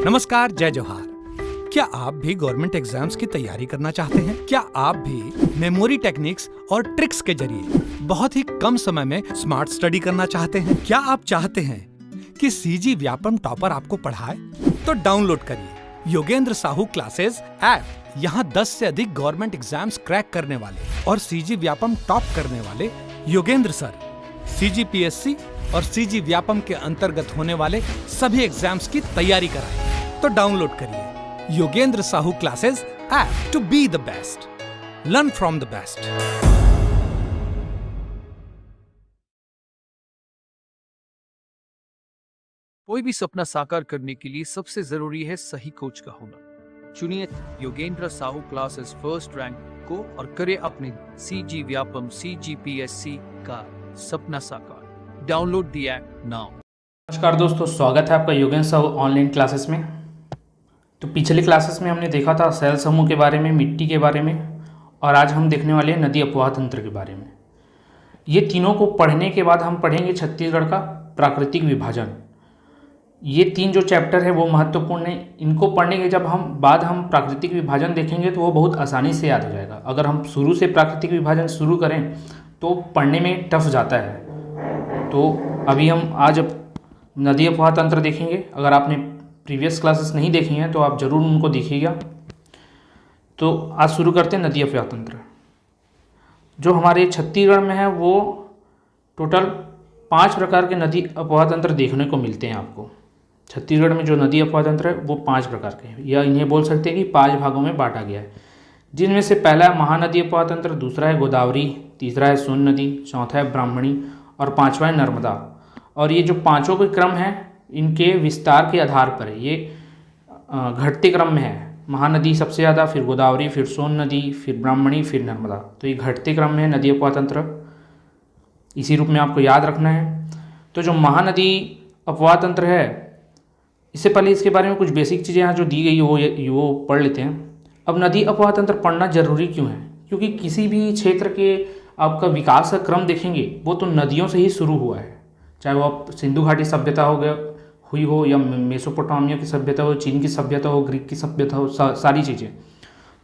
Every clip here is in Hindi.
नमस्कार, जय जोहार। क्या आप भी गवर्नमेंट एग्जाम्स की तैयारी करना चाहते हैं? क्या आप भी मेमोरी टेक्निक्स और ट्रिक्स के जरिए बहुत ही कम समय में स्मार्ट स्टडी करना चाहते हैं? क्या आप चाहते हैं कि सीजी व्यापम टॉपर आपको पढ़ाए? तो डाउनलोड करिए योगेंद्र साहू क्लासेस ऐप। यहाँ 10 से अधिक गवर्नमेंट एग्जाम्स क्रैक करने वाले और सीजी व्यापम टॉप करने वाले योगेंद्र सर CGPSC और सीजी व्यापम के अंतर्गत होने वाले सभी एग्जाम्स की तैयारी कराएं। तो डाउनलोड करिए Yogendra Sahu classes app to be the best, learn from the best. कोई भी सपना साकार करने के लिए सबसे जरूरी है सही कोच का होना। चुनिए Yogendra Sahu classes first rank को और करे अपने सीजी व्यापम CGPSC का सपना साकार। Download the app now. नमस्कार दोस्तों, स्वागत है आपका योगेंद्र साहू ऑनलाइन क्लासेस में। तो पिछले क्लासेस में हमने देखा था सेल समूह के बारे में, मिट्टी के बारे में, और आज हम देखने वाले हैं नदी अपवाह तंत्र के बारे में। ये तीनों को पढ़ने के बाद हम पढ़ेंगे छत्तीसगढ़ का प्राकृतिक विभाजन। ये तीन जो चैप्टर है वो महत्वपूर्ण है। इनको पढ़ने के जब हम प्राकृतिक विभाजन देखेंगे तो वो बहुत आसानी से याद हो जाएगा। अगर हम शुरू से प्राकृतिक विभाजन शुरू करें तो पढ़ने में टफ जाता है। तो अभी हम आज नदी अपवाह तंत्र देखेंगे। अगर आपने प्रीवियस क्लासेस नहीं देखी हैं तो आप ज़रूर उनको देखिएगा। तो आज शुरू करते हैं नदी अपवाह तंत्र। जो हमारे छत्तीसगढ़ में है वो टोटल 5 प्रकार के नदी अपवाह तंत्र देखने को मिलते हैं आपको। छत्तीसगढ़ में जो नदी अपवाह तंत्र है वो 5 प्रकार के हैं, या इन्हें बोल सकते हैं कि 5 भागों में बांटा गया है, जिनमें से पहला है महानदी अपवाह तंत्र, दूसरा है गोदावरी, तीसरा है सोन नदी, चौथा है ब्राह्मणी और 5वां है नर्मदा। और ये जो पाँचों के क्रम हैं इनके विस्तार के आधार पर है, ये घटते क्रम में है। महानदी सबसे ज़्यादा, फिर गोदावरी, फिर सोन नदी, फिर ब्राह्मणी, फिर नर्मदा। तो ये घटते क्रम में है नदी अपवाह तंत्र, इसी रूप में आपको याद रखना है। तो जो महानदी अपवाह तंत्र है, इससे पहले इसके बारे में कुछ बेसिक चीज़ें यहाँ जो दी गई वो पढ़ लेते हैं। अब नदी अपवाह तंत्र पढ़ना जरूरी क्यों है? क्योंकि किसी भी क्षेत्र के आपका विकास का क्रम देखेंगे वो तो नदियों से ही शुरू हुआ है, चाहे वो आप सिंधु घाटी सभ्यता हुई हो या मेसोपोटामिया की सभ्यता हो, चीन की सभ्यता हो, ग्रीक की सभ्यता हो, सारी चीज़ें।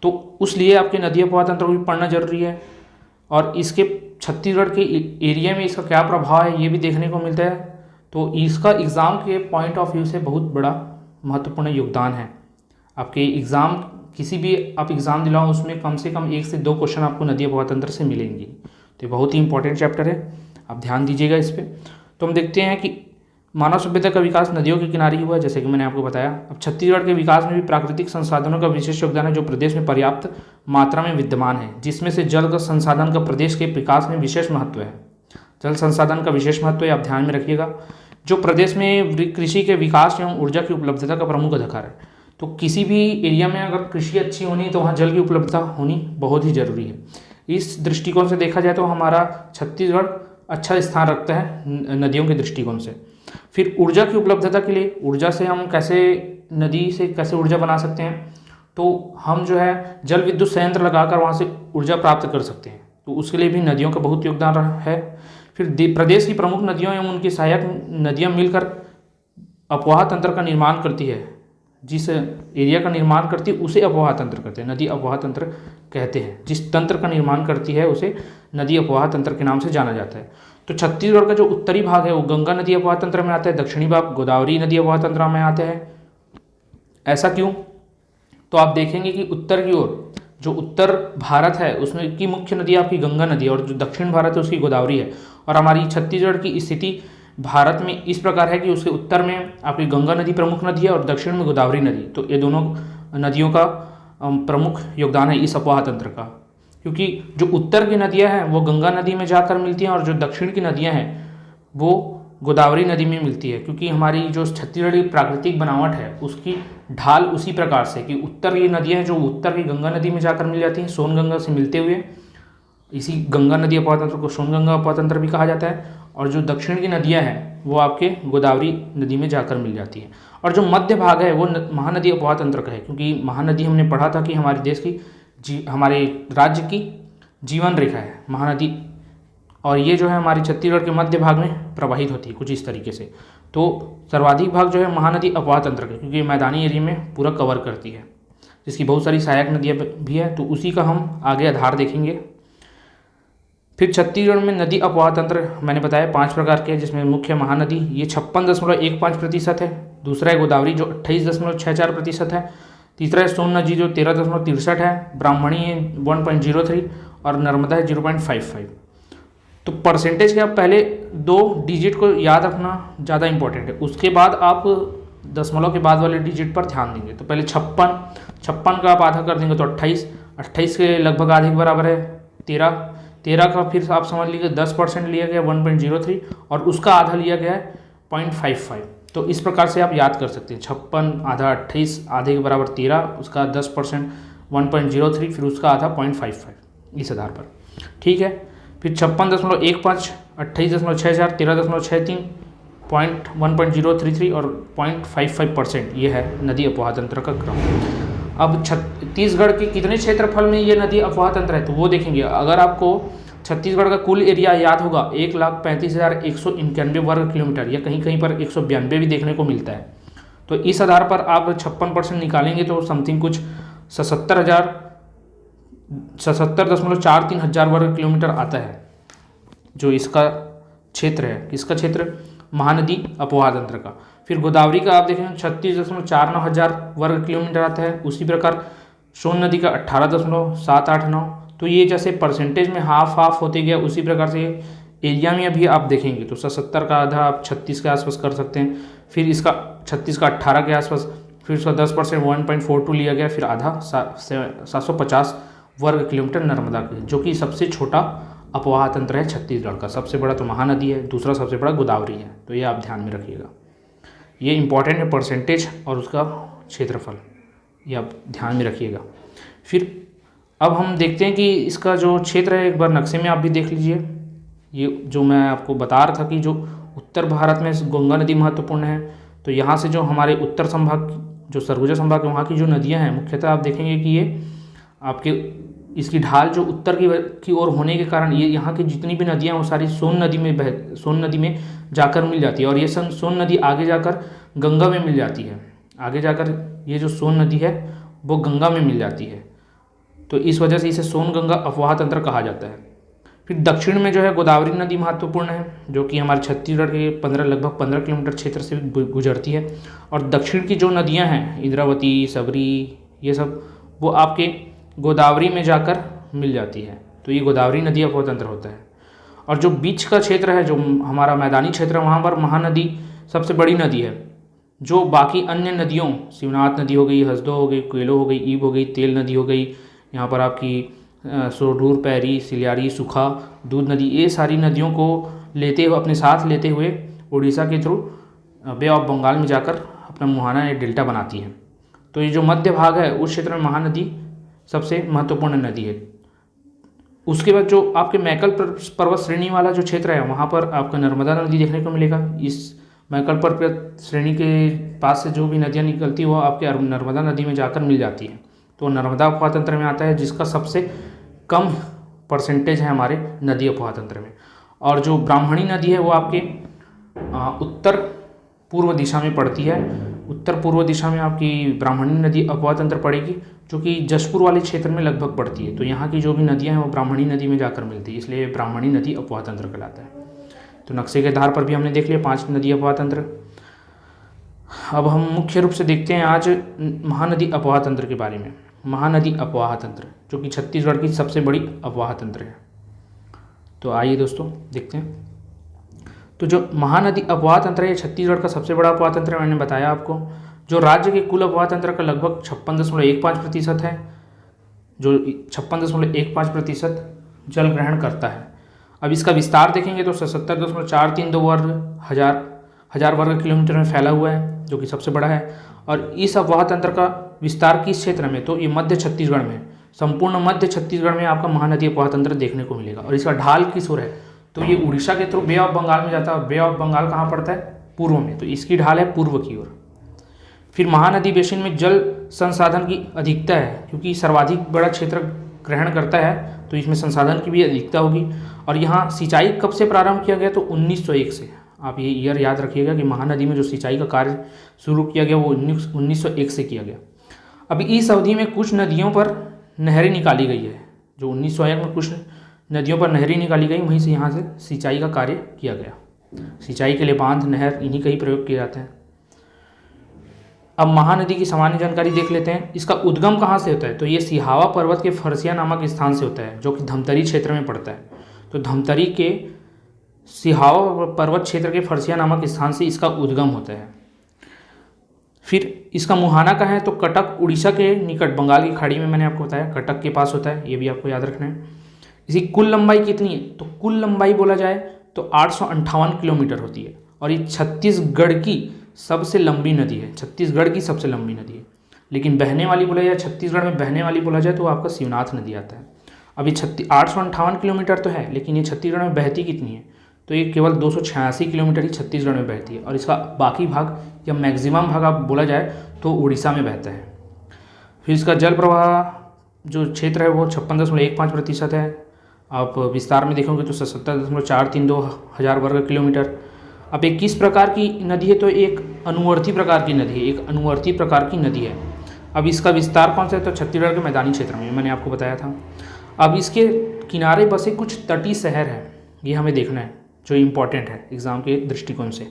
तो उसलिए आपके नदी अपवाह तंत्र को भी पढ़ना जरूरी है। और इसके छत्तीसगढ़ के एरिया में इसका क्या प्रभाव है ये भी देखने को मिलता है। तो इसका एग्ज़ाम के पॉइंट ऑफ व्यू से बहुत बड़ा महत्वपूर्ण योगदान है। आपके एग्ज़ाम, किसी भी आप एग्ज़ाम दिलाओ उसमें कम से कम 1 से 2 क्वेश्चन आपको नदी अपवाह तंत्र से मिलेंगे। तो ये बहुत ही इंपॉर्टेंट चैप्टर है, आप ध्यान दीजिएगा इस पर। तो हम देखते हैं कि मानव सभ्यता का विकास नदियों के किनारे ही हुआ है, जैसे कि मैंने आपको बताया। अब छत्तीसगढ़ के विकास में भी प्राकृतिक संसाधनों का विशेष योगदान है, जो प्रदेश में पर्याप्त मात्रा में विद्यमान है, जिसमें से जल का संसाधन का प्रदेश के विकास में विशेष महत्व है। जल संसाधन का विशेष महत्व है, आप ध्यान में रखिएगा। जो प्रदेश में कृषि के विकास एवं ऊर्जा की उपलब्धता का प्रमुख अधिकार है। तो किसी भी एरिया में अगर कृषि अच्छी होनी तो वहाँ जल की उपलब्धता होनी बहुत ही जरूरी है। इस दृष्टिकोण से देखा जाए तो हमारा छत्तीसगढ़ अच्छा स्थान रखता है नदियों के दृष्टिकोण से। फिर ऊर्जा की उपलब्धता के लिए, ऊर्जा से हम नदी से कैसे ऊर्जा बना सकते हैं, तो हम जो है जल विद्युत संयंत्र लगाकर वहाँ से ऊर्जा प्राप्त कर सकते हैं। तो उसके लिए भी नदियों का बहुत योगदान है। फिर प्रदेश की प्रमुख नदियों एवं उनकी सहायक नदियाँ मिलकर अपवाह तंत्र का निर्माण करती है। जिस एरिया का निर्माण करती है उसे अपवाह तंत्र कहते हैं, नदी अपवाह तंत्र कहते हैं। जिस तंत्र का निर्माण करती है उसे नदी अपवाह तंत्र के नाम से जाना जाता है। तो छत्तीसगढ़ का जो उत्तरी भाग है वो गंगा नदी अपवाह तंत्र में आता है, दक्षिणी भाग गोदावरी नदी अपवाह तंत्र में आते हैं। ऐसा क्यों? तो आप देखेंगे कि उत्तर की ओर जो उत्तर भारत है उसमें की मुख्य नदी आपकी गंगा नदी है, और जो दक्षिण भारत है उसकी गोदावरी है। और हमारी छत्तीसगढ़ की स्थिति भारत में इस प्रकार है कि उसके उत्तर में आपकी गंगा नदी प्रमुख नदी है और दक्षिण में गोदावरी नदी। तो ये दोनों नदियों का प्रमुख योगदान है इस अपवाह तंत्र का, क्योंकि जो उत्तर की नदियां हैं वो गंगा नदी में जाकर मिलती हैं और जो दक्षिण की नदियां हैं वो गोदावरी नदी में मिलती है। क्योंकि हमारी जो छत्तीसगढ़ की प्राकृतिक बनावट है उसकी ढाल उसी प्रकार से कि उत्तर की नदियां हैं जो उत्तर की गंगा नदी में जाकर मिल जाती हैं, सोन गंगा से मिलते हुए। इसी गंगा नदी अपवाह तंत्र को सोन गंगा अपवाह तंत्र भी कहा जाता है। और जो दक्षिण की नदियां हैं वो आपके गोदावरी नदी में जाकर मिल जाती है। और जो मध्य भाग है वो महानदी अपवाह तंत्र का है, क्योंकि महानदी हमने पढ़ा था कि हमारे देश की हमारे राज्य की जीवन रेखा है महानदी, और ये जो है हमारी छत्तीसगढ़ के मध्य भाग में प्रवाहित होती है कुछ इस तरीके से। तो सर्वाधिक भाग जो है महानदी अपवाह तंत्र का, क्योंकि ये मैदानी एरिया में पूरा कवर करती है, जिसकी बहुत सारी सहायक नदियाँ भी है, तो उसी का हम आगे आधार देखेंगे। फिर छत्तीसगढ़ में नदी अपवाह तंत्र मैंने बताया 5 प्रकार के, जिसमें मुख्य महानदी ये 56.15% है, दूसरा है गोदावरी जो 28.64% है, तीसरा है सोन नदी जो 13.63 है, ब्राह्मणी है 1.03 और नर्मदा है 0.55। तो परसेंटेज के आप पहले 2 डिजिट को याद रखना ज़्यादा इंपॉर्टेंट है, उसके बाद आप दशमलव के बाद वाले डिजिट पर ध्यान देंगे। तो पहले 56 का आप आधा कर देंगे तो 28 के लगभग आधे के बराबर है 13 का फिर आप समझ लीजिए 10% लिया गया 1.03 और उसका आधा लिया गया है 0.55। तो इस प्रकार से आप याद कर सकते हैं 56 आधा 28 आधे के बराबर 13, उसका 10% 1.03 फिर उसका आधा 0.55 इस आधार पर। ठीक है, फिर 56.15 28.64 13.63 1.033 और 0.55% ये है नदी अपवाह तंत्र का क्रम। अब छत्तीसगढ़ के कितने क्षेत्रफल में ये नदी अपवाह तंत्र है तो वो देखेंगे। अगर आपको छत्तीसगढ़ का कुल एरिया याद होगा 1,35,191 वर्ग किलोमीटर, या कहीं कहीं पर 192 भी देखने को मिलता है, तो इस आधार पर आप 56% निकालेंगे तो समथिंग कुछ 77.43 हजार वर्ग किलोमीटर आता है, जो इसका क्षेत्र है। किसका क्षेत्र? महानदी अपवाह तंत्र का। फिर गोदावरी का आप देखेंगे 36.49 हजार वर्ग किलोमीटर आता है। उसी प्रकार सोन नदी का 18.789। तो ये जैसे परसेंटेज में हाफ होते गया, उसी प्रकार से एरिया में अभी आप देखेंगे तो 77 का आधा आप 36 के आसपास कर सकते हैं। फिर इसका 36 का 18 के आसपास, फिर उसका 10% 1.42 लिया गया, फिर आधा 750 वर्ग किलोमीटर नर्मदा के, जो कि सबसे छोटा अपवाह तंत्र है छत्तीसगढ़ का। सबसे बड़ा तो महानदी है, दूसरा सबसे बड़ा गोदावरी है। तो ये आप ध्यान में रखिएगा, ये इंपॉर्टेंट है परसेंटेज और उसका क्षेत्रफल, ये आप ध्यान में रखिएगा। फिर अब हम देखते हैं कि इसका जो क्षेत्र है, एक बार नक्शे में आप भी देख लीजिए। ये जो मैं आपको बता रहा था कि जो उत्तर भारत में गंगा नदी महत्वपूर्ण है, तो यहाँ से जो हमारे उत्तर संभाग, जो सरगुजा संभाग है, वहाँ की जो नदियाँ हैं मुख्यतः आप देखेंगे कि ये आपके इसकी ढाल जो उत्तर की ओर होने के कारण ये यहाँ की जितनी भी नदियाँ हैं वो सारी सोन नदी में जाकर मिल जाती है। और ये सोन नदी आगे जाकर गंगा में मिल जाती है। आगे जाकर ये जो सोन नदी है वो गंगा में मिल जाती है, तो इस वजह से इसे सोन गंगा अपवाह तंत्र कहा जाता है। फिर दक्षिण में जो है गोदावरी नदी महत्वपूर्ण है, जो कि हमारे छत्तीसगढ़ के लगभग 15 किलोमीटर क्षेत्र से गुजरती है। और दक्षिण की जो नदियाँ हैं इंद्रावती, सबरी, ये सब वो आपके गोदावरी में जाकर मिल जाती है। तो ये गोदावरी नदी अपवाह तंत्र होता है। और जो बीच का क्षेत्र है, जो हमारा मैदानी क्षेत्र है, वहाँ पर महानदी सबसे बड़ी नदी है। जो बाकी अन्य नदियों, शिवनाथ नदी हो गई, हसदो हो गई, कोयलो हो गई, ईब हो गई, तेल नदी हो गई, यहाँ पर आपकी सोढूर, पैरी, सिलियारी, सुखा, दूध नदी, ये सारी नदियों को अपने साथ लेते हुए उड़ीसा के थ्रू बे ऑफ बंगाल में जाकर अपना मुहाना या डेल्टा बनाती है। तो ये जो मध्य भाग है उस क्षेत्र में महानदी सबसे महत्वपूर्ण नदी है। उसके बाद जो आपके मैकल पर्वत श्रेणी वाला जो क्षेत्र है, वहाँ पर आपका नर्मदा नदी देखने को मिलेगा। इस मैकल पर्वत श्रेणी के पास से जो भी नदियाँ निकलती है वो आपके नर्मदा नदी में जाकर मिल जाती है। तो नर्मदा अपवाह तंत्र में आता है, जिसका सबसे कम परसेंटेज है हमारे नदी अपवाह तंत्र में। और जो ब्राह्मणी नदी है वो आपके उत्तर पूर्व दिशा में पड़ती है। उत्तर पूर्व दिशा में आपकी ब्राह्मणी नदी अपवाह तंत्र पड़ेगी, जो कि जशपुर वाले क्षेत्र में लगभग पड़ती है। तो यहाँ की जो भी नदियाँ हैं वो ब्राह्मणी नदी में जाकर मिलती है, इसलिए ब्राह्मणी नदी अपवाह तंत्र कहलाता है। तो नक्शे के आधार पर भी हमने देख लिया 5 नदी अपवाह तंत्र। अब हम मुख्य रूप से देखते हैं आज महानदी अपवाह तंत्र के बारे में। महानदी अपवाह तंत्र, जो कि छत्तीसगढ़ की सबसे बड़ी अपवाह तंत्र है। तो आइए दोस्तों देखते हैं। तो जो महानदी अपवाह तंत्र है, छत्तीसगढ़ का सबसे बड़ा अपवाह तंत्र है। मैंने बताया आपको, जो राज्य के कुल अपवाह तंत्र का लगभग 56.15% है, जो 56.15% जल ग्रहण करता है। अब इसका विस्तार देखेंगे तो 77.432 हजार वर्ग किलोमीटर में फैला हुआ है, जो कि सबसे बड़ा है। और इस अपवाह तंत्र का विस्तार किस क्षेत्र में, तो ये मध्य छत्तीसगढ़ में, संपूर्ण मध्य छत्तीसगढ़ में आपका महानदी अपवाह तंत्र देखने को मिलेगा। और इसका ढाल किस ओर है, तो ये उड़ीसा के थ्रू बे ऑफ बंगाल में जाता है। बे ऑफ बंगाल कहाँ पड़ता है, पूर्व में, तो इसकी ढाल है पूर्व की ओर। फिर महानदी बेसिन में जल संसाधन की अधिकता है, क्योंकि सर्वाधिक बड़ा क्षेत्र ग्रहण करता है, तो इसमें संसाधन की भी अधिकता होगी। और यहाँ सिंचाई कब से प्रारंभ किया गया, तो 1901 से। आप ये ईयर याद रखिएगा कि महानदी में जो सिंचाई का कार्य शुरू किया गया वो 1901 से किया गया। अभी इस अवधि में कुछ नदियों पर नहरें निकाली गई है। जो 1901 में कुछ नदियों पर नहरें निकाली गई, वहीं से यहाँ से सिंचाई का कार्य किया गया। सिंचाई के लिए बांध, नहर, इन्हीं का ही प्रयोग किए जाते हैं। अब महानदी की सामान्य जानकारी देख लेते हैं। इसका उद्गम कहाँ से होता है? तो ये सिहावा पर्वत के फरसिया नामक स्थान से होता है, जो कि धमतरी क्षेत्र में पड़ता है। तो धमतरी के सिहावा पर्वत क्षेत्र के फरसिया नामक स्थान से इसका उद्गम होता है। फिर इसका मुहाना कहाँ है? तो कटक, उड़ीसा के निकट, बंगाल की खाड़ी में, मैंने आपको बताया कटक के पास होता है। ये भी आपको याद रखना है। इसकी कुल लंबाई कितनी है? तो कुल लंबाई बोला जाए तो 858 किलोमीटर होती है, और ये छत्तीसगढ़ की सबसे लंबी नदी है। छत्तीसगढ़ की सबसे लंबी नदी है। लेकिन बहने वाली बोला जाए, छत्तीसगढ़ में बहने वाली बोला जाए तो आपका शिवनाथ नदी आता है। अभी 858 किलोमीटर तो है, लेकिन ये छत्तीसगढ़ में बहती कितनी है? तो ये केवल 286 किलोमीटर ही छत्तीसगढ़ में बहती है, और इसका बाकी भाग या मैक्सिमम भाग आप बोला जाए तो उड़ीसा में बहता है। फिर इसका जल प्रवाह जो क्षेत्र है वो 56.15% है। आप विस्तार में देखोगे तो 77.432 हज़ार वर्ग किलोमीटर। अब एक किस प्रकार की नदी है? तो एक अनुवर्ती प्रकार की नदी है। एक अनुवर्ती प्रकार की नदी है। अब इसका विस्तार कौन सा है? तो छत्तीसगढ़ के मैदानी क्षेत्र में, मैंने आपको बताया था। अब इसके किनारे बसे कुछ तटीय शहर हैं, ये हमें देखना है, जो इम्पॉर्टेंट है एग्जाम के दृष्टिकोण से।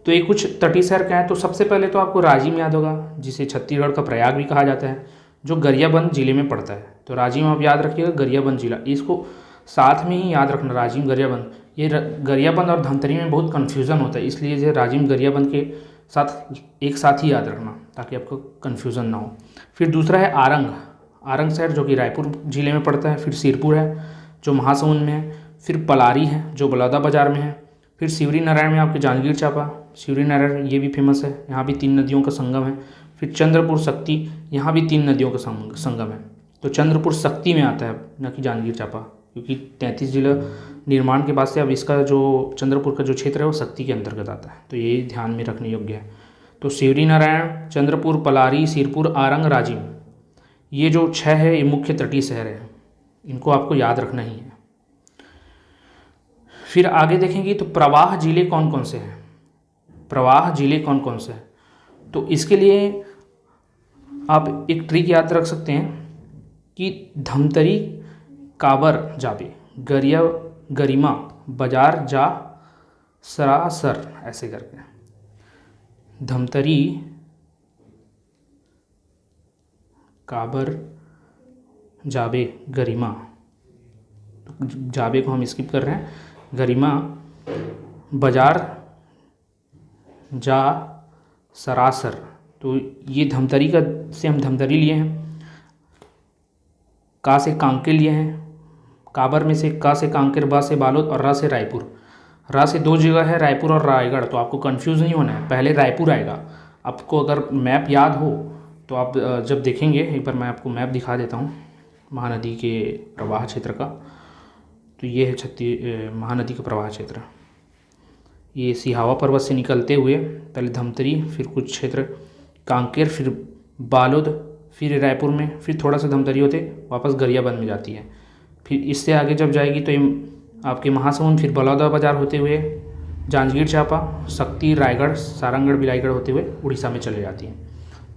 तो ये कुछ तटीय शहर क्या है? तो सबसे पहले तो आपको राजिम याद होगा, जिसे छत्तीसगढ़ का प्रयाग भी कहा जाता है, जो गरियाबंद जिले में पड़ता है। तो राजिम आप याद रखिएगा, गरियाबंद जिला, इसको साथ में ही याद रखना, राजिम गरियाबंद। ये गरियाबंद और धमतरी में बहुत कन्फ्यूज़न होता है, इसलिए ये राजिम गरियाबंद के साथ एक साथ ही याद रखना, ताकि आपको कन्फ्यूज़न ना हो। फिर दूसरा है आरंग, आरंग शहर जो कि रायपुर जिले में पड़ता है। फिर सिरपुर है जो महासमुंद में है। फिर पलारी है जो बलौदा बाजार में है। फिर शिवरी नारायण में आपके जांजगीर चांपा, शिवरी नारायण ये भी फेमस है, यहाँ भी 3 नदियों का संगम है। फिर चंद्रपुर शक्ति, यहाँ भी 3 नदियों का संगम है। तो चंद्रपुर शक्ति में आता है, न कि जांजगीर चांपा, क्योंकि 33 जिला निर्माण के बाद से अब इसका जो चंद्रपुर का जो क्षेत्र है वो शक्ति के अंतर्गत आता है। तो ये ध्यान में रखने योग्य है। तो शिवरी नारायण, चंद्रपुर, पलारी, सिरपुर, आरंग, राजिम, ये जो 6 है ये मुख्य तटीय शहर है, इनको आपको याद रखना ही है। फिर आगे देखेंगे तो प्रवाह जिले कौन कौन से हैं? प्रवाह जिले कौन कौन से हैं? तो इसके लिए आप एक ट्रिक याद रख सकते हैं कि धमतरी, काबर जाबे, गरिमा, बाजार जा, सरासर, ऐसे करके। धमतरी, काबर, जाबे, गरिमा, जाबे को हम स्किप कर रहे हैं। गरिमा, बाजार जा, सरासर। तो ये धमतरी का से हम धमतरी लिए हैं। का से कांकेर लिए हैं। काबर में से का से कांकेर, बा से बालोद और रा से रायपुर। रा से 2 जगह है, रायपुर और रायगढ़, तो आपको कंफ्यूज नहीं होना है, पहले रायपुर आएगा। आपको अगर मैप याद हो तो आप जब देखेंगे, एक बार मैं आपको मैप दिखा देता हूँ महानदी के प्रवाह क्षेत्र का। तो ये है महानदी का प्रवाह क्षेत्र। ये सिहावा पर्वत से निकलते हुए पहले धमतरी, फिर कुछ क्षेत्र कांकेर, फिर बालोद, फिर रायपुर में, फिर थोड़ा सा धमतरी होते वापस गरियाबंद में जाती है। फिर इससे आगे जब जाएगी तो ये आपके महासमुंद, फिर बलौदा बाजार होते हुए जांजगीर चांपा, शक्ति, रायगढ़, सारंगगढ़, बिलाईगढ़ होते हुए उड़ीसा में चले जाती है।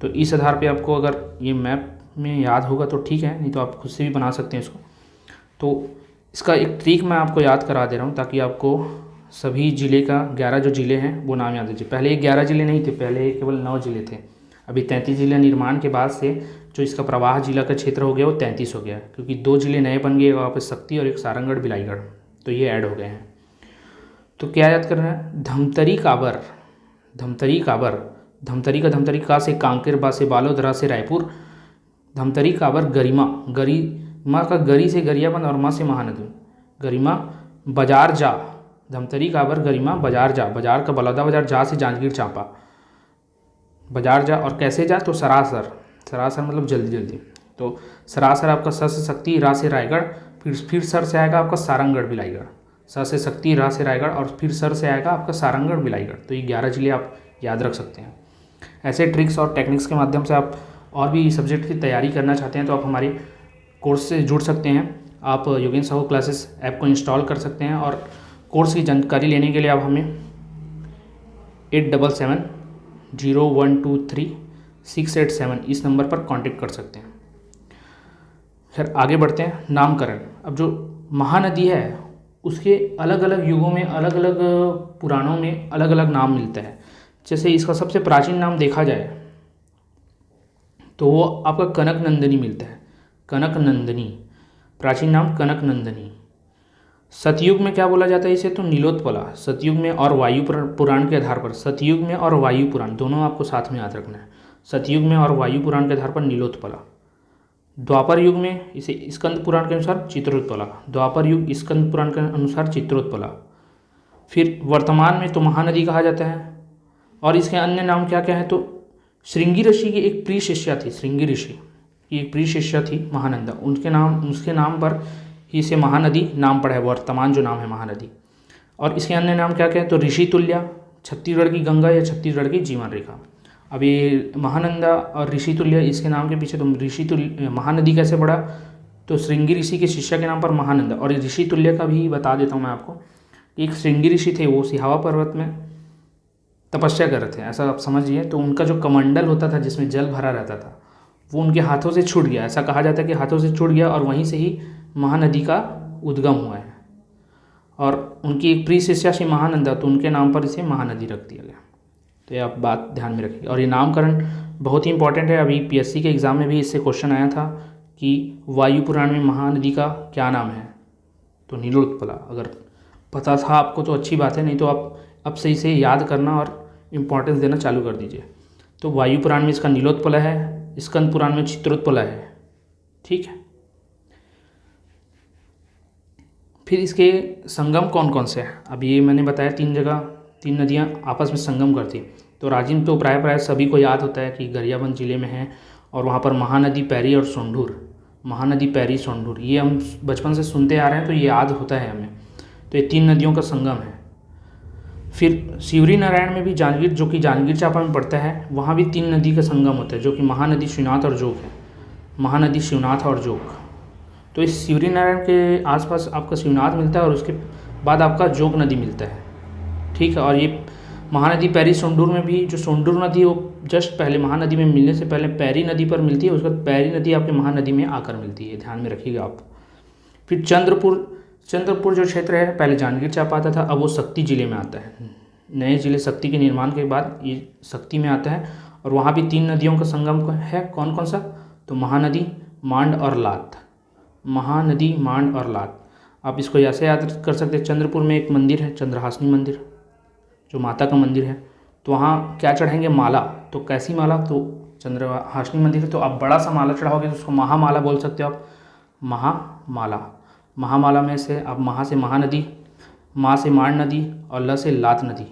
तो इस आधार पे आपको अगर ये मैप में याद होगा तो ठीक है, नहीं तो आप खुद से भी बना सकते हैं इसको। तो इसका एक ट्रिक मैं आपको याद करा दे रहा हूँ, ताकि आपको सभी ज़िले का 11 जो ज़िले हैं वो नाम याद दीजिए। पहले 11 ज़िले नहीं थे, पहले केवल 9 ज़िले थे। अभी 33 जिला निर्माण के बाद से जो इसका प्रवाह जिला का क्षेत्र हो गया वो 33 हो गया, क्योंकि 2 ज़िले नए बन गए, वहाँ पर शक्ति और एक सारंगगढ़, बिलाईगढ़, तो ये ऐड हो गए हैं। तो क्या याद करना है? धमतरी, काबर, धमतरी, काबर, धमतरी का धमतरी, का से कांकेर, बा से बालोद, रा से रायपुर, धमतरी, काबर, गरिमा, गरिमा का गरी से गरियाबंद और माँ से महानदी, गरिमा, बाजार जा, धमतरी, काबर, गरिमा, बाजार जा, बाजार का बलौदा बाजार, जा से जांजगीर चांपा, बाजार जा, और कैसे जा? तो सरासर, सरासर मतलब जल्दी जल्दी। तो सरासर आपका स से शक्ति, रा से रायगढ़, फिर सर से आएगा आपका सारंगगढ़, बिलाईगढ़, स से शक्ति, रा से रायगढ़, और फिर सर से आएगा आपका सारंगगढ़, बिलाईगढ़। तो ये 11 जिले आप याद रख सकते हैं। ऐसे ट्रिक्स और टेक्निक्स के माध्यम से आप और भी सब्जेक्ट की तैयारी करना चाहते हैं तो आप हमारे कोर्स से जुड़ सकते हैं। आप योगेंद्र साहू क्लासेस ऐप को इंस्टॉल कर सकते हैं, और कोर्स की जानकारी लेने के लिए आप हमें 8770123687 इस नंबर पर कांटेक्ट कर सकते हैं। खैर आगे बढ़ते हैं। नामकरण। अब जो महानदी है उसके अलग अलग युगों में, अलग अलग पुराणों में अलग अलग नाम मिलता है। जैसे इसका सबसे प्राचीन नाम देखा जाए तो वो आपका कनक नंदिनी मिलता है। कनक नंदिनी, प्राचीन नाम कनक नंदिनी। सतयुग में क्या बोला जाता है इसे, तो नीलोत्पला। सतयुग में और वायु पुराण के आधार पर, सतयुग में और वायु पुराण दोनों आपको साथ में याद रखना है। सतयुग में और वायु पुराण के आधार पर नीलोत्पला। द्वापर युग में इसे स्कंद पुराण के अनुसार चित्रोत्पला। द्वापर युग स्कंद पुराण के अनुसार चित्रोत्पला। फिर वर्तमान में तो महानदी कहा जाता है। और इसके अन्य नाम क्या क्या है, तो श्रृंगी ऋषि की एक प्रिय शिष्या थी, श्रृंगी ऋषि की एक प्रिय शिष्या थी महानंदा, उसके नाम पर ही इसे महानदी नाम पड़ा है, वर्तमान जो नाम है महानदी। और इसके अन्य नाम क्या क्या है, तो ऋषि तुल्या, छत्तीसगढ़ की गंगा या छत्तीसगढ़ की जीवन रेखा। अब ये महानंदा और ऋषि तुल्य, इसके नाम के पीछे तो ऋषि तुल्य महानदी कैसे पड़ा, तो श्रृंगी ऋषि के शिष्य के नाम पर महानंदा। और ऋषि तुल्य का भी बता देता हूँ मैं आपको। एक श्रृंगी ऋषि थे, वो सिहावा पर्वत में तपस्या कर रहे थे, ऐसा आप समझिए। तो उनका जो कमंडल होता था जिसमें जल भरा रहता था वो उनके हाथों से छूट गया। ऐसा कहा जाता है कि हाथों से छूट गया और वहीं से ही महानदी का उद्गम हुआ है। और उनकी एक प्रिय शिष्या थी महानंदा, तो उनके नाम पर इसे महानदी रख दिया गया। तो ये आप बात ध्यान में रखिए। और ये नामकरण बहुत ही इंपॉर्टेंट है। अभी पीएससी के एग्ज़ाम में भी इससे क्वेश्चन आया था कि वायु पुराण में महानदी का क्या नाम है, तो नीलोत्पला। अगर पता था आपको तो अच्छी बात है, नहीं तो आप अब से इसे याद करना और इम्पोर्टेंस देना चालू कर दीजिए। तो वायु पुराण में इसका नीलोत्पला है, स्कंद पुराण में चित्रोत्पला है। ठीक है। फिर इसके संगम कौन कौन से हैं, अब ये मैंने बताया 3 जगह, 3 नदियाँ आपस में संगम करती हैं। तो राजिम तो प्राय सभी को याद होता है कि गरियाबंद जिले में है, और वहाँ पर महानदी पैरी और सोंढूर, महानदी पैरी सोंढूर, ये हम बचपन से सुनते आ रहे हैं तो ये याद होता है हमें। तो ये 3 नदियों का संगम है। फिर शिवरी नारायण में भी जांजगीर, जो कि जांजगीर चांपा में पड़ता है, वहाँ भी 3 नदी का संगम होता है, जो कि महानदी शिवनाथ और जोग है। महानदी शिवनाथ और जोग। तो इस शिवरी नारायण के आसपास आपका शिवनाथ मिलता है और उसके बाद आपका जोग नदी मिलता है। ठीक है। और ये महानदी पैरी सोंढूर में भी, जो सोंढूर नदी वो जस्ट पहले महानदी में मिलने से पहले पैरी नदी पर मिलती है, उसके बाद पैरी नदी आपके महानदी में आकर मिलती है, ध्यान में रखिएगा आप। फिर चंद्रपुर जो क्षेत्र है पहले जांजगीर चांपा आता था, अब वो शक्ति जिले में आता है। नए जिले शक्ति के निर्माण के बाद ये शक्ति में आता है। और वहाँ भी 3 नदियों का संगम है। कौन कौन सा, तो महानदी, मांड और लात। महानदी, मांड और लात। आप इसको ऐसे याद कर सकते हैं। चंद्रपुर में एक मंदिर है, चंद्रहासिनी मंदिर, जो माता का मंदिर है। तो वहाँ क्या चढ़ाएंगे, माला। तो कैसी माला, तो चंद्रहासिनी मंदिर है तो आप बड़ा सा माला चढ़ाओगे तो उसको महामाला बोल सकते हो आप, महामाला। महामाला में से आप महा से महानदी, माँ से मांड नदी और ल से लात नदी,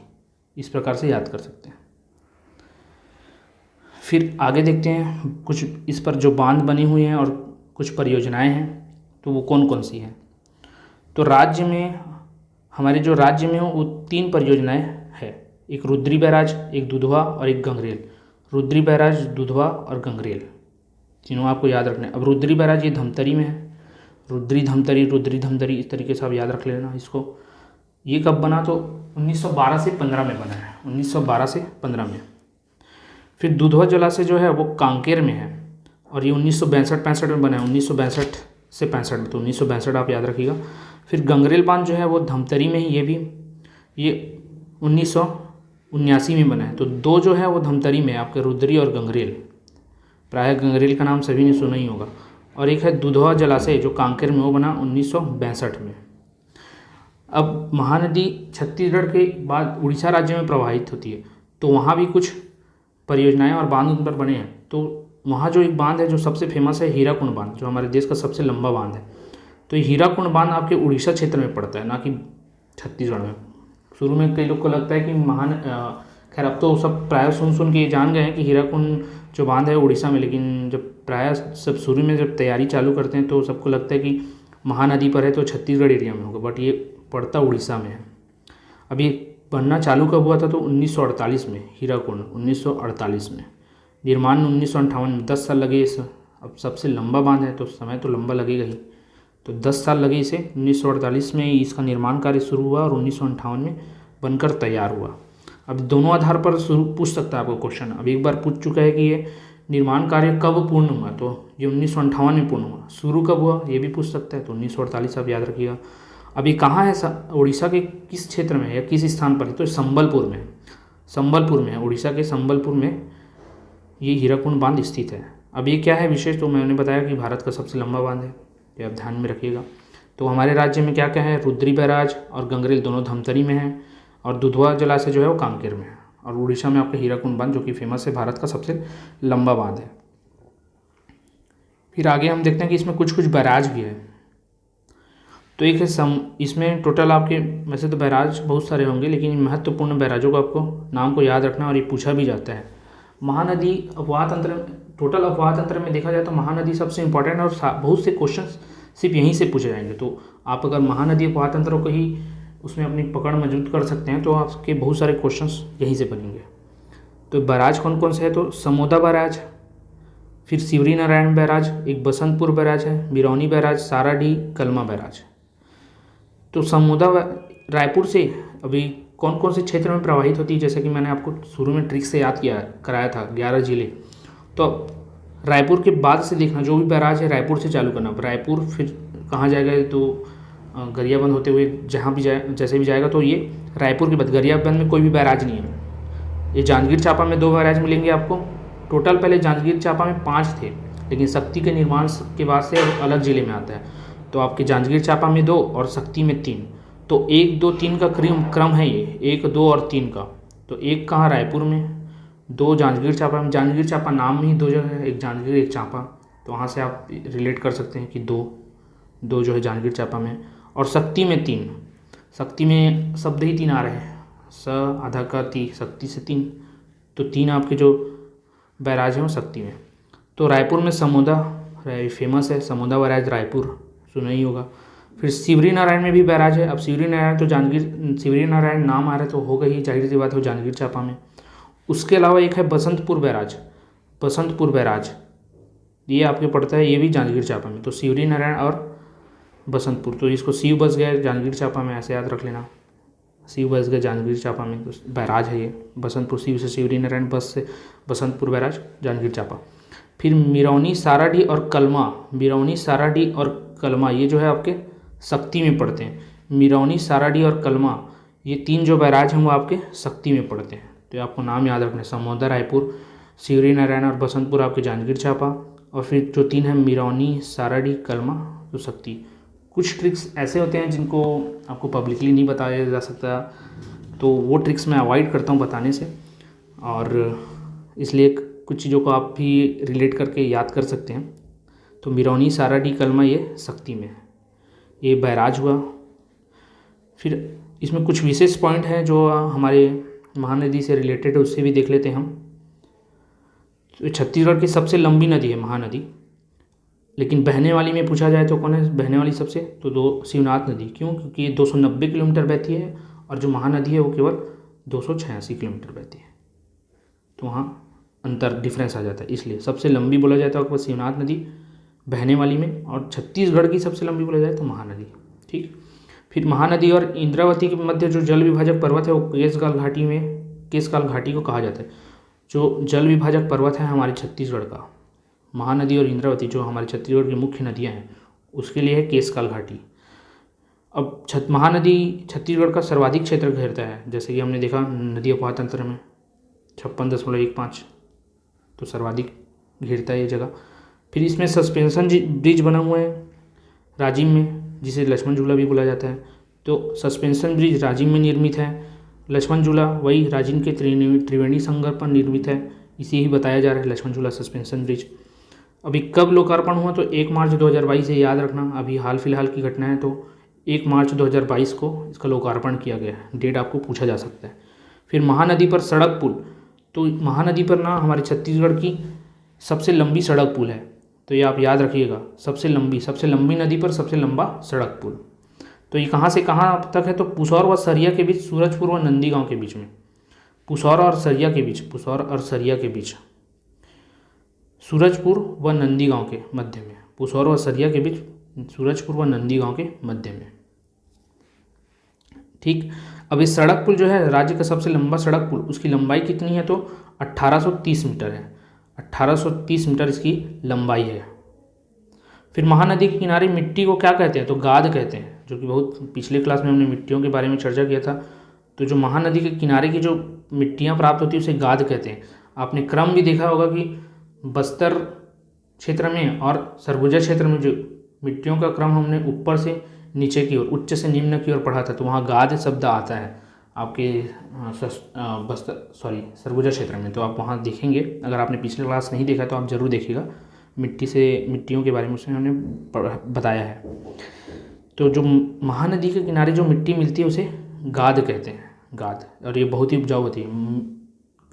इस प्रकार से याद कर सकते हैं। फिर आगे देखते हैं कुछ इस पर जो बांध बनी हुई हैं और कुछ परियोजनाएं हैं, तो वो कौन कौन सी हैं। तो राज्य में, हमारे जो राज्य में वो 3 परियोजनाएं हैं। एक रुद्री बैराज, एक दुधवा और एक गंगरेल। रुद्री बैराज, दुधवा और गंगरेल, तीनों आपको याद रखना है। अब रुद्री बैराज ये धमतरी में है। रुद्री धमतरी इस तरीके से आप याद रख लेना इसको। ये कब बना, तो 1912 से 15 में बना है, 1912 से 15 में। फिर दुधवा जलाशय जो है वो कांकेर में है और ये 1962-65 में बना है, 1962 से 65 में, तो 1962 आप याद रखिएगा। फिर गंगरेल बांध जो है वो धमतरी में ही, ये 1979 में बना है। तो 2 जो है वो धमतरी में, आपके रुद्री और गंगरेल। प्रायः गंगरेल का नाम सभी ने सुना ही होगा। और एक है दुधवा जलाशय जो कांकेर में, वो बना 1962 में। अब महानदी छत्तीसगढ़ के बाद उड़ीसा राज्य में प्रवाहित होती है, तो वहाँ भी कुछ परियोजनाएं और बांध उन पर बने हैं। तो वहाँ जो एक बांध है जो सबसे फेमस है, हीराकुंड बांध, जो हमारे देश का सबसे लंबा बांध है। तो ये हीराकुंड बांध आपके उड़ीसा क्षेत्र में पड़ता है, ना कि छत्तीसगढ़ में। शुरू में कई लोग को लगता है कि खैर अब तो सब प्रायः सुन के जान गए हैं कि हीराकुंड जो बांध है उड़ीसा में, लेकिन जब प्रायः सब शुरू में जब तैयारी चालू करते हैं तो सबको लगता है कि महानदी पर है तो छत्तीसगढ़ एरिया में होगा, बट ये पड़ता उड़ीसा में है। अब ये बनना चालू कब हुआ था, तो 1948 में, हीराकुंड 1948 में। निर्माण 1958 में, 10 साल लगे इस। अब सबसे लंबा बांध है तो समय तो लंबा लगेगा ही, तो 10 साल लगे इसे। 1948 में इसका निर्माण कार्य शुरू हुआ और 1958 में बनकर तैयार हुआ। अब दोनों आधार पर शुरू पूछ सकता है आपको क्वेश्चन। अब एक बार पूछ चुका है कि ये निर्माण कार्य कब पूर्ण हुआ, तो ये 1958 में पूर्ण हुआ। शुरू कब हुआ ये भी पूछ सकता है, तो 1948 आप याद रखिएगा। अब ये कहाँ है, उड़ीसा के किस क्षेत्र में है या किस स्थान पर है, तो संबलपुर में। संबलपुर में है, उड़ीसा के संबलपुर में ये हीराकुंड बांध स्थित है। अब ये क्या है विशेष, तो मैंने बताया कि भारत का सबसे लंबा बांध है, ये आप ध्यान में रखिएगा। तो हमारे राज्य में क्या क्या है, रुद्री बैराज और गंगरेल दोनों धमतरी में है, और दुधवा जलाशय जो है वो कांकेर में है। और उड़ीसा में आपका हीराकुंड बांध जो कि फेमस है, भारत का सबसे लंबा बांध है। फिर आगे हम देखते हैं कि इसमें कुछ कुछ बैराज भी है। तो एक है इसमें टोटल आपके, वैसे तो बैराज बहुत सारे होंगे, लेकिन महत्वपूर्ण बैराजों को आपको नाम को याद रखना, और ये पूछा भी जाता है। महानदी अफवाह तंत्र, टोटल अफवाह तंत्र में देखा जाए तो महानदी सबसे इंपॉर्टेंट है, और बहुत से क्वेश्चन सिर्फ यहीं से पूछे जाएंगे। तो आप अगर महानदी अफवाह तंत्र को ही उसमें अपनी पकड़ मजबूत कर सकते हैं तो आपके बहुत सारे क्वेश्चंस यहीं से बनेंगे। तो बैराज कौन कौन से है, तो समोदा बैराज, फिर शिवरी नारायण बैराज, एक बसंतपुर बैराज है, बिरौनी बैराज, साराडीह, कलमा बैराज। तो समोदा रायपुर से अभी कौन कौन से क्षेत्र में प्रवाहित होती है, जैसे कि मैंने आपको शुरू में ट्रिक से याद कराया था 11 जिले। तो रायपुर के बाद से देखना, जो भी बैराज है रायपुर से चालू करना। रायपुर फिर कहाँ जाएगा, तो गरियाबंद होते हुए जहाँ भी जाए, जैसे भी जाएगा, तो ये रायपुर के बाद गरियाबंद में कोई भी बैराज नहीं है। ये जांजगीर चांपा में 2 बैराज मिलेंगे आपको। टोटल पहले जांजगीर चांपा में 5 थे, लेकिन शक्ति के निर्माण के बाद से अलग जिले में आता है। तो आपके जांजगीर चांपा में 2 और शक्ति में 3। तो 1, 2, 3 का क्रम है ये, 1, 2 और 3 का। तो 1 कहाँ, रायपुर में, 2 जांजगीर चांपा में। जांजगीर चांपा नाम में ही 2 जगह है, एक जांजगीर एक चांपा, तो वहाँ से आप रिलेट कर सकते हैं कि 2 जो है जांजगीर चांपा में। और शक्ति में 3, शक्ति में शब्द ही 3 आ रहे हैं, स आधा का ती, शक्ति से 3, तो 3 आपके जो बैराज हैं वो शक्ति में। तो रायपुर में समोदा फेमस है, समोदा बैराज रायपुर सुना ही होगा। फिर शिवरी नारायण में भी बैराज है। अब शिवरी नारायण तो शिवरी नारायण नाम आ रहा है तो होगा ही, जाहिर सी बात हो, जांजगीर चांपा में। उसके अलावा एक है बसंतपुर बैराज, बसंतपुर बैराज ये आपके पड़ता है, ये भी जांजगीर चांपा में। तो शिवरी नारायण और बसंतपुर, तो इसको शिव बस गए जांजगीर चांपा में, ऐसे याद रख लेना, शिव बस गए जांजगीर चांपा में, तो बैराज है ये बसंतपुर। शिव से शिवरी नारायण, बस से बसंतपुर बैराज, जांजगीर चांपा। फिर मिरौनी, साराडीह और कलमा, मिरौनी, साराडीह और कलमा ये जो है आपके शक्ति में पड़ते हैं। मिरौनी, साराडीह और कलमा ये 3 जो बैराज हैं वो आपके शक्ति में पड़ते हैं। तो ये आपको नाम याद रखना है, समोदा रायपुर, शिवरी नारायण और बसंतपुर आपके जांजगीर चांपा, और फिर जो 3 है मिरौनी, साराडीह, कलमा तो शक्ति। कुछ ट्रिक्स ऐसे होते हैं जिनको आपको पब्लिकली नहीं बताया जा सकता, तो वो ट्रिक्स मैं अवॉइड करता हूँ बताने से, और इसलिए कुछ चीज़ों को आप भी रिलेट करके याद कर सकते हैं। तो मिरौनी, साराडीह, कलमा ये शक्ति में है, ये बैराज हुआ। फिर इसमें कुछ विशेष पॉइंट हैं जो हमारे महानदी से रिलेटेड है, उससे भी देख लेते हैं हम। तो छत्तीसगढ़ की सबसे लंबी नदी है महानदी, लेकिन बहने वाली में पूछा जाए तो कौन है बहने वाली सबसे, तो शिवनाथ नदी। क्यों, क्योंकि ये 290 किलोमीटर बहती है, और जो महानदी है वो केवल 286 किलोमीटर बहती है, तो वहाँ अंतर डिफरेंस आ जाता है, इसलिए सबसे लंबी बोला जाता है आपको शिवनाथ नदी बहने वाली में, और छत्तीसगढ़ की सबसे लंबी बोला जाए तो महानदी। ठीक, फिर महानदी और इंद्रावती के मध्य जो जल विभाजक पर्वत है वो केशकाल घाटी को कहा जाता है। जो जल विभाजक पर्वत है हमारे छत्तीसगढ़ का, महानदी और इंद्रावती जो हमारे छत्तीसगढ़ की मुख्य नदियाँ हैं, उसके लिए है केशकाल घाटी। अब महानदी छत्तीसगढ़ का सर्वाधिक क्षेत्र घेरता है, जैसे कि हमने देखा नदी अफवाह तंत्र में 56.15, तो सर्वाधिक घेरता है ये जगह। फिर इसमें सस्पेंशन ब्रिज बना हुआ है राजिम में, जिसे लक्ष्मण झूला भी बोला जाता है। तो सस्पेंशन ब्रिज राजिम में निर्मित है, लक्ष्मण झूला वही राजिम के त्रिवेणी संगम पर निर्मित है, इसे ही बताया जा रहा है लक्ष्मण झूला सस्पेंशन ब्रिज। अभी कब लोकार्पण हुआ, तो 1 मार्च 2022 से याद रखना, अभी हाल फिलहाल की घटना है, तो 1 मार्च 2022 को इसका लोकार्पण किया गया है, डेट आपको पूछा जा सकता है। फिर महानदी पर सड़क पुल, तो महानदी पर ना हमारे छत्तीसगढ़ की सबसे लंबी सड़क पुल है, तो ये आप याद रखिएगा, सबसे लंबी नदी पर सबसे लंबा सड़क पुल। तो ये कहाँ से कहाँ तक है, तो पुसौर व सरिया के बीच, सूरजपुर व नंदी गाँव के बीच में, पुसौर और सरिया के बीच, सूरजपुर व नंदी गाँव के मध्य में, पुसौर व सरिया के बीच, सूरजपुर व नंदी गाँव के मध्य में। ठीक। अब इस सड़क पुल जो है राज्य का सबसे लंबा सड़क पुल, उसकी लंबाई कितनी है तो 1830 मीटर है। 1830 मीटर इसकी लंबाई है। फिर महानदी के किनारे मिट्टी को क्या कहते हैं तो गाद कहते हैं, जो कि बहुत पिछले क्लास में हमने मिट्टियों के बारे में चर्चा किया था। तो जो महानदी के किनारे की जो मिट्टियाँ प्राप्त होती है उसे गाद कहते हैं। आपने क्रम भी देखा होगा कि बस्तर क्षेत्र में और सरगुजा क्षेत्र में जो मिट्टियों का क्रम हमने ऊपर से नीचे की ओर, उच्च से निम्न की ओर पढ़ा था, तो वहाँ गाद शब्द आता है आपके सरगुजा क्षेत्र में। तो आप वहाँ देखेंगे, अगर आपने पिछले क्लास नहीं देखा तो आप ज़रूर देखिएगा, मिट्टियों के बारे में उसमें हमने बताया है। तो जो महानदी के किनारे जो मिट्टी मिलती है उसे गाद कहते हैं, गाद। और ये बहुत ही उपजाऊ होती है।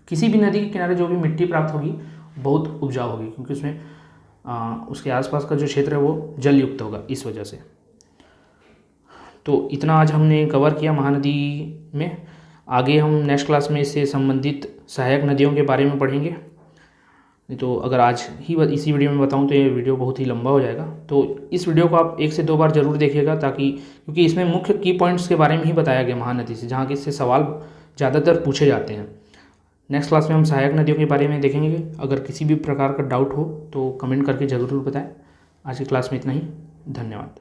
किसी भी नदी के किनारे जो भी मिट्टी प्राप्त होगी बहुत उपजाऊ होगी, क्योंकि उसमें उसके आसपास का जो क्षेत्र है वो जल युक्त होगा, इस वजह से। तो इतना आज हमने कवर किया महानदी में। आगे हम नेक्स्ट क्लास में इससे संबंधित सहायक नदियों के बारे में पढ़ेंगे। तो अगर आज ही इसी वीडियो में बताऊं तो ये वीडियो बहुत ही लंबा हो जाएगा। तो इस वीडियो को आप 1 से 2 बार ज़रूर देखिएगा, ताकि क्योंकि इसमें मुख्य की पॉइंट्स के बारे में ही बताया गया महानदी से, जहाँ कि इससे सवाल ज़्यादातर पूछे जाते हैं। नेक्स्ट क्लास में हम सहायक नदियों के बारे में देखेंगे। अगर किसी भी प्रकार का डाउट हो तो कमेंट करके ज़रूर बताएं। आज की क्लास में इतना ही। धन्यवाद।